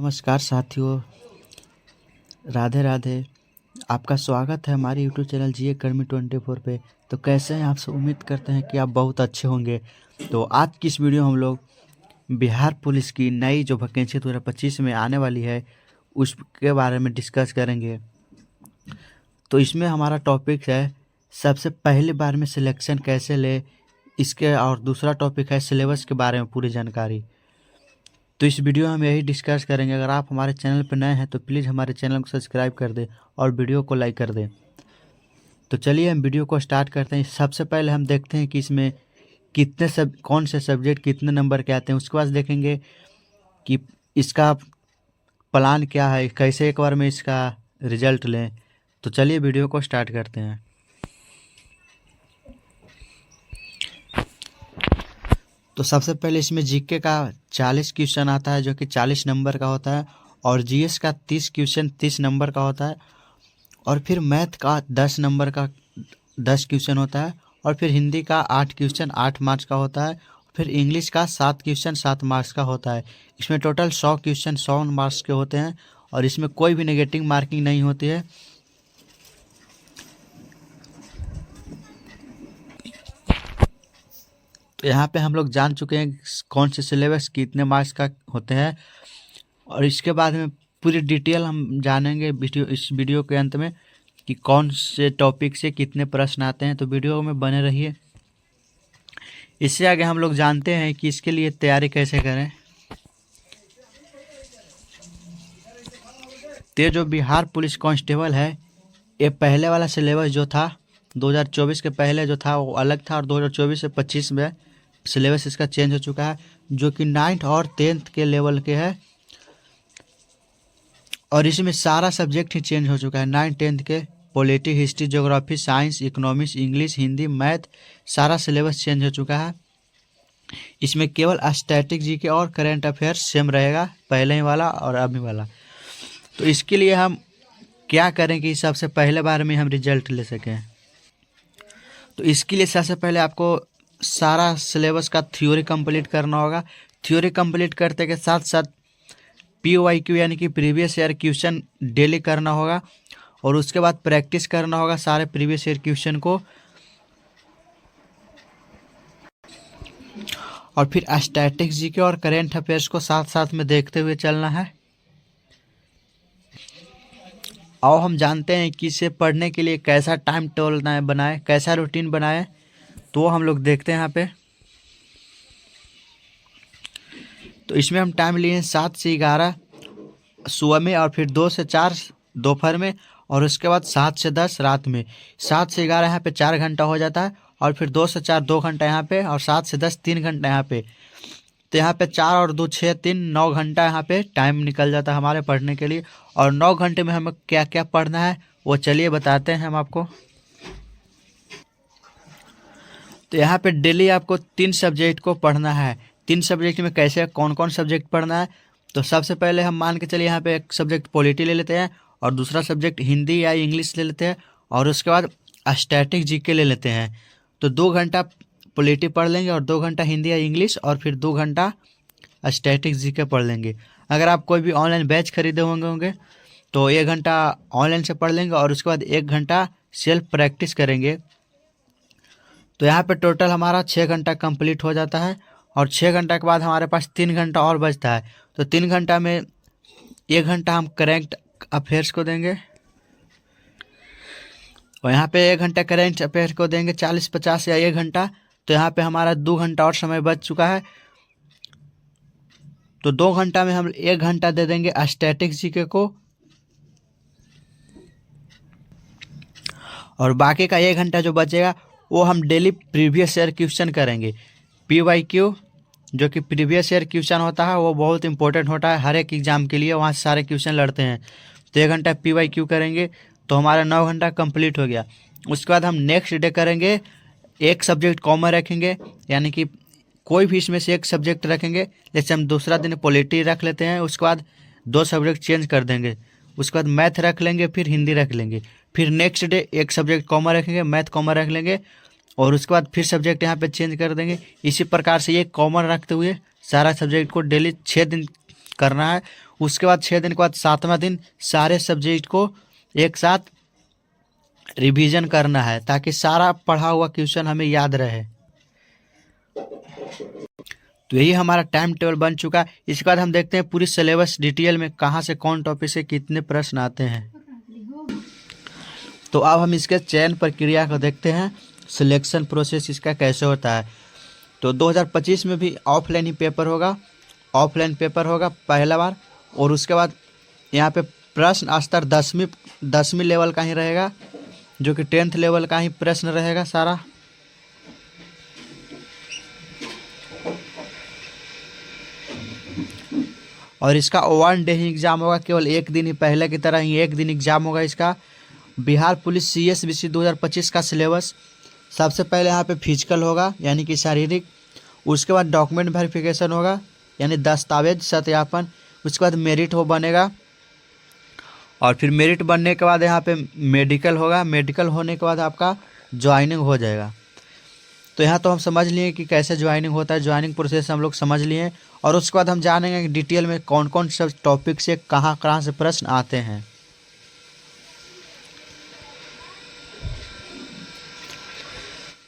नमस्कार साथियों, राधे राधे। आपका स्वागत है हमारे यूट्यूब चैनल जी अकेडमी 24 पे। तो कैसे हैं आप सब? उम्मीद करते हैं कि आप बहुत अच्छे होंगे। तो आज की इस वीडियो में हम लोग बिहार पुलिस की नई जो वैकेंसी 2025 में आने वाली है उसके बारे में डिस्कस करेंगे। तो इसमें हमारा टॉपिक है सबसे पहली बार में सिलेक्शन कैसे ले, इसके और दूसरा टॉपिक है सिलेबस के बारे में पूरी जानकारी। तो इस वीडियो में हम यही डिस्कस करेंगे। अगर आप हमारे चैनल पर नए हैं तो प्लीज़ हमारे चैनल को सब्सक्राइब कर दें और वीडियो को लाइक कर दें। तो चलिए हम वीडियो को स्टार्ट करते हैं। सबसे पहले हम देखते हैं कि इसमें कौन से सब्जेक्ट कितने नंबर के आते हैं। उसके बाद देखेंगे कि इसका प्लान क्या है, कैसे एक बार में इसका रिजल्ट लें। तो चलिए वीडियो को स्टार्ट करते हैं। तो सबसे पहले इसमें जीके का 40 क्वेश्चन आता है जो कि 40 नंबर का होता है, और जीएस का 30 क्वेश्चन 30 नंबर का होता है, और फिर मैथ का 10 नंबर का 10 क्वेश्चन होता है, और फिर हिंदी का 8 क्वेश्चन 8 मार्क्स का होता है, फिर इंग्लिश का 7 क्वेश्चन 7 मार्क्स का होता है। इसमें टोटल 100 क्वेश्चन 100 मार्क्स के होते हैं और इसमें कोई भी नेगेटिव मार्किंग नहीं होती है। तो यहाँ पे हम लोग जान चुके हैं कौन से सिलेबस कितने मार्क्स का होते हैं, और इसके बाद में पूरी डिटेल हम जानेंगे इस वीडियो के अंत में कि कौन से टॉपिक से कितने प्रश्न आते हैं। तो वीडियो में बने रहिए। इससे आगे हम लोग जानते हैं कि इसके लिए तैयारी कैसे करें। तो जो बिहार पुलिस कांस्टेबल है, ये पहले वाला सिलेबस जो था 2024 के पहले जो था वो अलग था, और 2024 से 25 में सिलेबस इसका चेंज हो चुका है, जो कि 9th और 10th के लेवल के है। और इसमें सारा सब्जेक्ट ही चेंज हो चुका है। 9th 10th के polity, history, geography, science, economics, English, Hindi, math, सारा सिलेबस चेंज हो चुका है। इसमें केवल स्टैटिक जीके और करंट अफेयर्स सेम रहेगा, पहले ही वाला और अभी वाला। तो इसके लिए हम क्या करें कि सबसे पहले बार में हम रिजल्ट ले सकें। तो इसके लिए सबसे पहले आपको सारा सिलेबस का थ्योरी कंप्लीट करना होगा। थ्योरी कंप्लीट करते के साथ साथ PYQ यानी कि प्रीवियस ईयर क्वेश्चन डेली करना होगा, और उसके बाद प्रैक्टिस करना होगा सारे प्रीवियस ईयर क्वेश्चन को, और फिर स्टैटिक जीके और करंट अफेयर्स को साथ साथ में देखते हुए चलना है। और हम जानते हैं कि इसे पढ़ने के लिए कैसा टाइम टेबल बनाए, कैसा रूटीन बनाए, तो हम लोग देखते हैं यहाँ पे। तो इसमें हम टाइम लिए 7 से 11 सुबह में, और फिर 2 से 4 दोपहर में, और उसके बाद 7 से 10 रात में। 7 से 11 यहाँ पे 4 घंटा हो जाता है, और फिर 2 से 4 2 घंटा यहाँ पे, और 7 से 10 3 घंटा यहाँ पे। तो यहाँ पे 4 और 2 6 3 9 घंटा यहाँ पे टाइम निकल जाता है हमारे पढ़ने के लिए। और 9 घंटे में हमें क्या क्या पढ़ना है वो चलिए बताते हैं हम आपको। तो यहाँ पे डेली आपको 3 सब्जेक्ट को पढ़ना है। 3 सब्जेक्ट में कैसे कौन कौन सब्जेक्ट पढ़ना है, तो सबसे पहले हम मान के चलिए यहाँ पे एक सब्जेक्ट पॉलिटी ले लेते हैं, और दूसरा सब्जेक्ट हिंदी या इंग्लिश ले लेते हैं, और उसके बाद स्टैटिक जीके ले लेते हैं। तो 2 घंटा पॉलिटी पढ़ लेंगे, और 2 घंटा हिंदी या इंग्लिश, और फिर 2 घंटा स्टैटिक जीके पढ़ लेंगे। अगर आप कोई भी ऑनलाइन बैच खरीदे होंगे तो 1 घंटा ऑनलाइन से पढ़ लेंगे, और उसके बाद 1 घंटा सेल्फ प्रैक्टिस करेंगे। तो यहाँ पे टोटल हमारा 6 घंटा कंप्लीट हो जाता है, और 6 घंटा के बाद हमारे पास 3 घंटा और बचता है। तो 3 घंटा में 1 घंटा हम करंट अफेयर्स को देंगे, और यहाँ पे 1 घंटा करंट अफेयर्स को देंगे 40-50 या 1 घंटा। तो यहाँ पे हमारा 2 घंटा और समय बच चुका है। तो 2 घंटा में हम 1 घंटा दे देंगे स्टैटिक जीके को, और बाकी का 1 घंटा जो बचेगा वो हम डेली प्रीवियस ईयर क्वेश्चन करेंगे। PYQ जो कि प्रीवियस ईयर क्वेश्चन होता है वो बहुत इंपॉर्टेंट होता है हर एक एग्जाम के लिए, वहाँ से सारे क्वेश्चन लड़ते हैं। तो 1 घंटा PYQ करेंगे तो हमारा 9 घंटा कंप्लीट हो गया। उसके बाद हम नेक्स्ट डे करेंगे, एक सब्जेक्ट कॉमन रखेंगे, यानी कि कोई भी इसमें से एक सब्जेक्ट रखेंगे। जैसे हम दूसरा दिन पॉलिटी रख लेते हैं, उसके बाद 2 सब्जेक्ट चेंज कर देंगे, उसके बाद मैथ रख लेंगे, फिर हिंदी रख लेंगे। फिर नेक्स्ट डे एक सब्जेक्ट कॉमन रखेंगे, मैथ कॉमन रख लेंगे, और उसके बाद फिर सब्जेक्ट यहाँ पे चेंज कर देंगे। इसी प्रकार से ये कॉमन रखते हुए सारा सब्जेक्ट को डेली 6 दिन करना है। उसके बाद 6 दिन के बाद 7वां दिन सारे सब्जेक्ट को एक साथ रिवीजन करना है ताकि सारा पढ़ा हुआ क्वेश्चन हमें याद रहे। तो यही हमारा टाइम टेबल बन चुका है। इसके बाद हम देखते हैं पूरी सिलेबस डिटेल में कहाँ से कौन टॉपिक से कितने प्रश्न आते हैं। तो अब हम इसके चयन प्रक्रिया को देखते हैं, सिलेक्शन प्रोसेस इसका कैसे होता है। तो 2025 में भी ऑफलाइन ही पेपर होगा, ऑफलाइन पेपर होगा पहला बार। और उसके बाद यहाँ पे प्रश्न स्तर 10वीं लेवल का ही रहेगा, जो कि 10th लेवल का ही प्रश्न रहेगा सारा। और इसका 1 डे ही एग्जाम होगा, केवल एक दिन ही, पहले की तरह ही एक दिन एग्जाम होगा इसका। बिहार पुलिस CSBC 2025 का सिलेबस, सबसे पहले यहाँ पे फिजिकल होगा यानी कि शारीरिक। उसके बाद डॉक्यूमेंट वेरिफिकेशन होगा यानी दस्तावेज सत्यापन। उसके बाद मेरिट हो बनेगा, और फिर मेरिट बनने के बाद यहाँ पे मेडिकल होगा। मेडिकल होने के बाद आपका ज्वाइनिंग हो जाएगा। तो यहाँ तो हम समझ लिए कि कैसे ज्वाइनिंग होता है, ज्वाइनिंग प्रोसेस हम लोग समझ लिए। और उसके बाद हम जानेंगे डिटेल में कौन कौन सब टॉपिक से कहाँ कहाँ से प्रश्न आते हैं।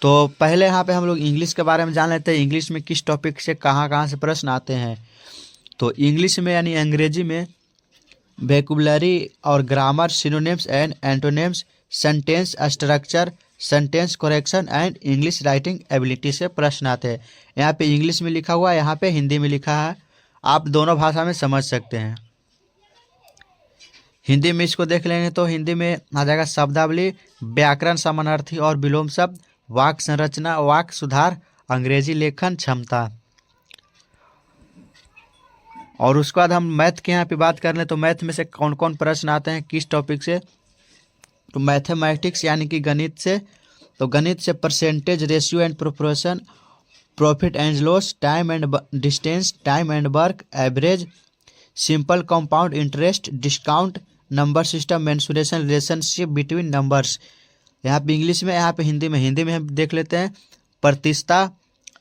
तो पहले यहाँ पे हम लोग इंग्लिश के बारे में जान लेते हैं, इंग्लिश में किस टॉपिक से कहाँ कहाँ से प्रश्न आते हैं। तो इंग्लिश में यानी अंग्रेजी में वोकैबुलरी और grammar, synonyms and antonyms, sentence structure, sentence correction and English writing ability से प्रश्न आते हैं। यहाँ पे इंग्लिश में लिखा हुआ है, यहाँ पे हिंदी में लिखा है, आप दोनों भाषा में समझ सकते हैं। हिंदी में इसको देख लेंगे तो हिंदी में आ जाएगा शब्दावली, व्याकरण, समानार्थी और विलोम शब्द, वाक्य संरचना, वाक्य सुधार, अंग्रेजी लेखन क्षमता। और उसके बाद हम मैथ के यहाँ पे बात कर लें तो मैथ में से कौन कौन प्रश्न आते हैं किस टॉपिक से। तो मैथमेटिक्स यानी कि गणित से, तो गणित से percentage, ratio and proportion, profit and loss, time and distance, time and work, average, simple compound interest, discount, number system, mensuration, relationship between numbers. यहाँ पे इंग्लिश में, यहाँ पे हिंदी में। हिंदी में हम देख लेते हैं प्रतिशतता,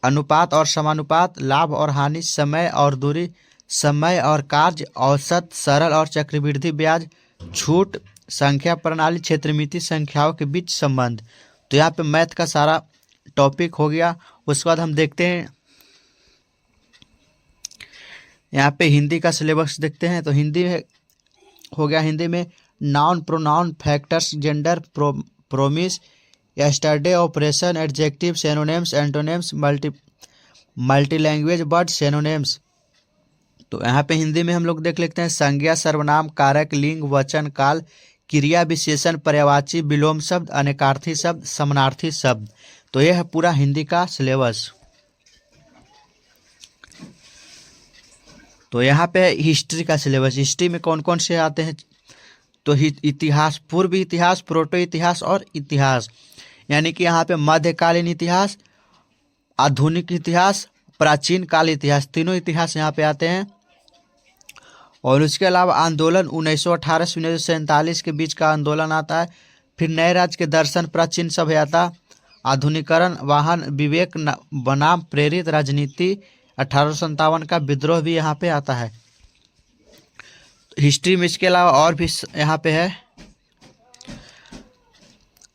अनुपात और समानुपात, लाभ और हानि, समय और दूरी, समय और कार्य, औसत, सरल और चक्रवृद्धि ब्याज, छूट, संख्या प्रणाली, क्षेत्रमिति संख्याओं के बीच संबंध। तो यहाँ पे मैथ का सारा टॉपिक हो गया। उसके बाद हम देखते हैं यहाँ पे हिंदी का सिलेबस देखते हैं। तो हिंदी में हो गया, हिंदी में noun, pronoun, factors, gender, promise, yesterday, operation, adjective, synonyms, antonyms, multi language word, synonyms. तो यहाँ पे हिंदी में हम लोग देख लेते हैं संज्ञा, सर्वनाम, कारक, लिंग, वचन, काल, क्रिया, विशेषण, पर्यायवाची, विलोम शब्द, अनेकार्थी शब्द, समानार्थी शब्द। तो यह है पूरा हिंदी का सिलेबस। तो यहाँ पे हिस्ट्री का सिलेबस। हिस्ट्री में कौन कौन से आते हैं, तो इतिहास, पूर्व इतिहास, प्रोटो इतिहास और इतिहास, यानी कि यहाँ पे मध्यकालीन इतिहास, आधुनिक इतिहास, प्राचीन काल इतिहास, तीनों इतिहास यहाँ पे आते हैं। और उसके अलावा आंदोलन 1918 से 1947 के बीच का आंदोलन आता है। फिर नए राज्य के दर्शन, प्राचीन सभ्यता, आधुनिकरण, वाहन, विवेक बनाम प्रेरित राजनीति, 1857 का विद्रोह भी यहाँ पे आता है हिस्ट्री में। इसके अलावा और भी यहाँ पे है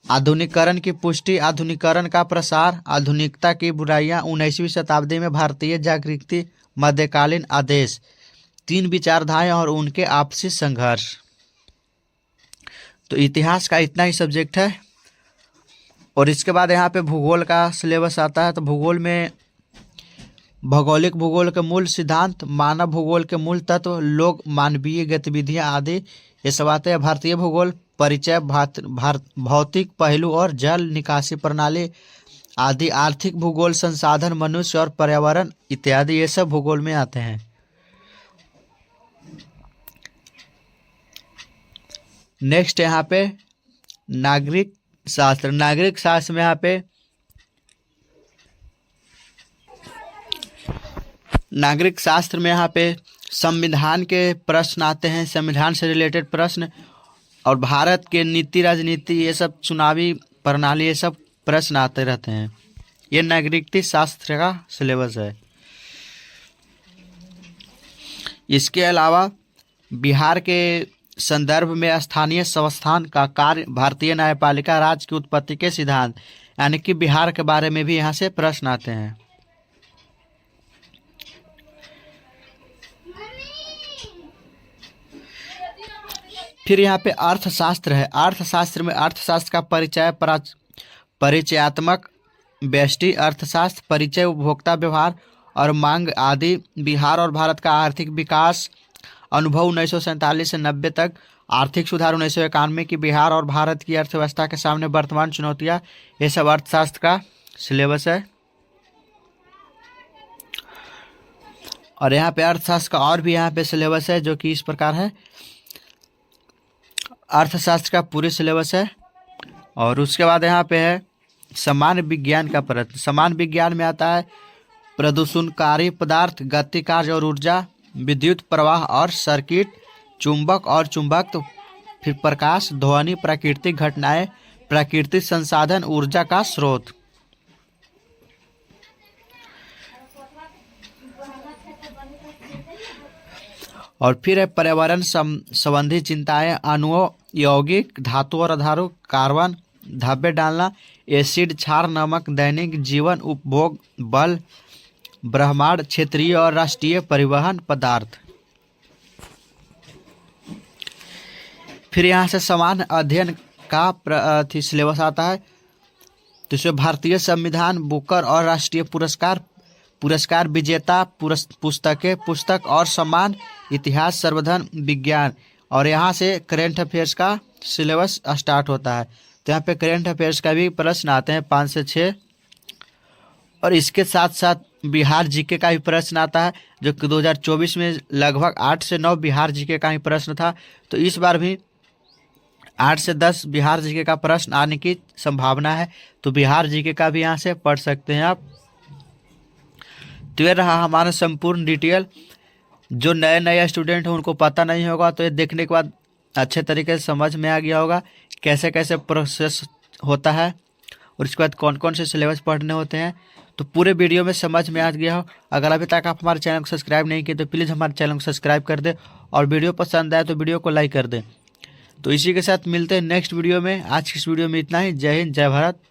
आधुनिकरण की पुष्टि, आधुनिकरण का प्रसार, आधुनिकता की बुराइयां, 19वीं शताब्दी में भारतीय जागृति, मध्यकालीन आदेश, तीन विचारधाराएं और उनके आपसी संघर्ष। तो इतिहास का इतना ही सब्जेक्ट है। और इसके बाद यहाँ पे भूगोल का सिलेबस आता है। तो भूगोल में भौगोलिक भूगोल के मूल सिद्धांत, मानव भूगोल के मूल तत्व, लोग मानवीय गतिविधियां आदि ये सब आते हैं। भारतीय भूगोल, परिचय, भौतिक पहलू और जल निकासी प्रणाली आदि, आर्थिक भूगोल, संसाधन, मनुष्य और पर्यावरण इत्यादि, ये सब भूगोल में आते हैं। नेक्स्ट यहाँ पे नागरिक शास्त्र। नागरिक शास्त्र में यहाँ पे नागरिक शास्त्र में यहाँ पे संविधान के प्रश्न आते हैं, संविधान से रिलेटेड प्रश्न, और भारत के नीति, राजनीति, ये सब, चुनावी प्रणाली, ये सब प्रश्न आते रहते हैं। ये नागरिक शास्त्र का सिलेबस है। इसके अलावा बिहार के संदर्भ में स्थानीय संस्थान का कार्य, भारतीय न्यायपालिका, राज्य की उत्पत्ति के सिद्धांत, यानी कि बिहार के बारे में भी यहाँ से प्रश्न आते हैं। फिर यहाँ पे अर्थशास्त्र है। अर्थशास्त्र में अर्थशास्त्र का परिचय, परिचयात्मक, व्यष्टि अर्थशास्त्र, परिचय, उपभोक्ता व्यवहार और मांग आदि, बिहार और भारत का आर्थिक विकास, अनुभव 1947 से 90 तक, आर्थिक सुधार 1991 की बिहार और भारत की अर्थव्यवस्था के सामने वर्तमान चुनौतियां, ये सब अर्थशास्त्र का सिलेबस है। और यहाँ पे अर्थशास्त्र का और भी यहाँ पे सिलेबस है जो कि इस प्रकार है। अर्थशास्त्र का पूरे सिलेबस है। और उसके बाद यहाँ पे है सामान्य विज्ञान का प्रश्न। सामान्य विज्ञान में आता है प्रदूषणकारी पदार्थ, गति, कार्य और ऊर्जा, विद्युत प्रवाह और सर्किट, चुंबक और चुंबकत्व, फिर प्रकाश, ध्वनि, प्राकृतिक घटनाएं, प्राकृतिक संसाधन, ऊर्जा का स्रोत। और फिर है पर्यावरण संबंधी चिंताएं, अणुओं, यौगिक, धातु और अधातु, कार्बन, धब्बे डालना, एसिड, क्षार, नमक, दैनिक जीवन, उपभोग, बल, ब्रह्मांड, क्षेत्रीय और राष्ट्रीय परिवहन पदार्थ। फिर यहाँ से सामान्य अध्ययन का सिलेबस आता है। तो इसमें भारतीय संविधान, बुकर और राष्ट्रीय पुरस्कार विजेता, पुस्तक और सम्मान, इतिहास, संवर्धन, विज्ञान। और यहाँ से करेंट अफेयर्स का सिलेबस स्टार्ट होता है। तो यहाँ पे करेंट अफेयर्स का भी प्रश्न आते हैं 5 से 6। और इसके साथ साथ बिहार जीके का भी प्रश्न आता है, जो कि 2024 में लगभग 8 से 9 बिहार जीके का ही प्रश्न था। तो इस बार भी 8 से 10 बिहार जीके का प्रश्न आने की संभावना है। तो बिहार जीके का भी यहाँ से पढ़ सकते हैं आप। तो ये रहा हमारा संपूर्ण डिटेल। जो नए स्टूडेंट हैं उनको पता नहीं होगा, तो ये देखने के बाद अच्छे तरीके से समझ में आ गया होगा कैसे कैसे प्रोसेस होता है और इसके बाद कौन कौन से सिलेबस पढ़ने होते हैं। तो पूरे वीडियो में समझ में आ गया हो। अगर अभी तक आप हमारे चैनल को सब्सक्राइब नहीं किए तो प्लीज़ हमारे चैनल को सब्सक्राइब कर दें, और वीडियो पसंद आए तो वीडियो को लाइक कर दें। तो इसी के साथ मिलते हैं नेक्स्ट वीडियो में। आज की इस वीडियो में इतना ही। जय हिंद, जय भारत।